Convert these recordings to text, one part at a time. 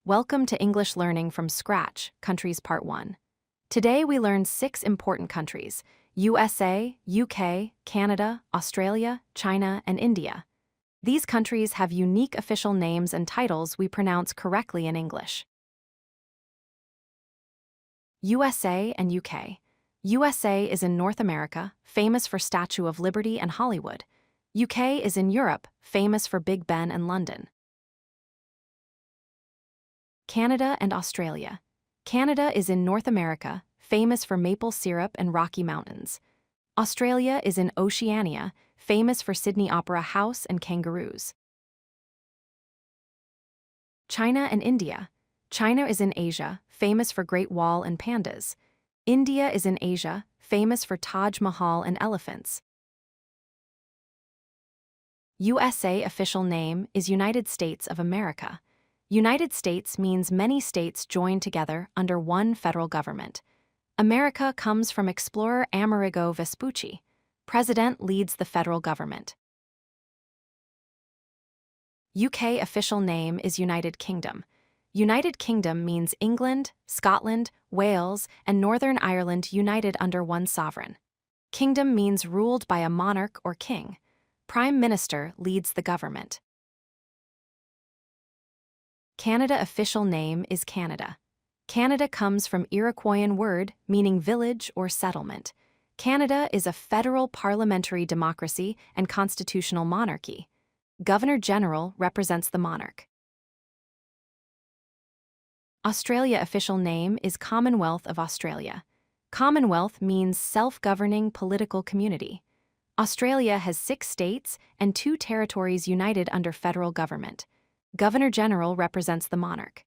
Welcome to English Learning from Scratch, Countries Part 1. Today we learn 6 important countries: USA, UK, Canada, Australia, China, and India. These countries have unique official names and titles we pronounce correctly in English. USA and UK. USA is in North America, famous for Statue of Liberty and Hollywood. UK is in Europe, famous for Big Ben and London. Canada and Australia. Canada is in North America, famous for maple syrup and Rocky Mountains. Australia is in Oceania, famous for Sydney Opera House and kangaroos. China and India. China is in Asia, famous for Great Wall and pandas. India is in Asia, famous for Taj Mahal and elephants. USA official name is United States of America. United States means many states joined together under one federal government. America comes from explorer Amerigo Vespucci. President leads the federal government. UK official name is United Kingdom. United Kingdom means England, Scotland, Wales, and Northern Ireland united under one sovereign. Kingdom means ruled by a monarch or king. Prime Minister leads the government. Canada official name is Canada. Canada comes from Iroquoian word meaning village or settlement. Canada is a federal parliamentary democracy and constitutional monarchy. Governor-General represents the monarch. Australia official name is Commonwealth of Australia. Commonwealth means self-governing political community. Australia has 6 states and 2 territories united under federal government. Governor-General represents the monarch.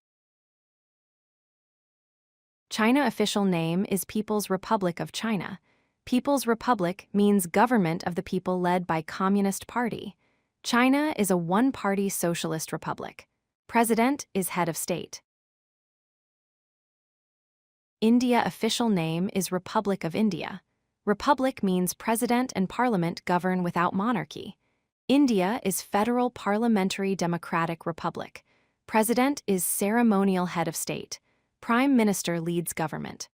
China official name is People's Republic of China. People's Republic means government of the people led by Communist Party. China is a one-party socialist republic. President is head of state. India official name is Republic of India. Republic means president and parliament govern without monarchy. India is federal parliamentary democratic republic. President is ceremonial head of state. Prime Minister leads government.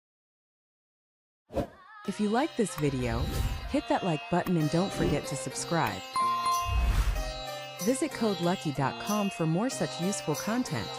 If you like this video, hit that like button and don't forget to subscribe. Visit codelucky.com for more such useful content.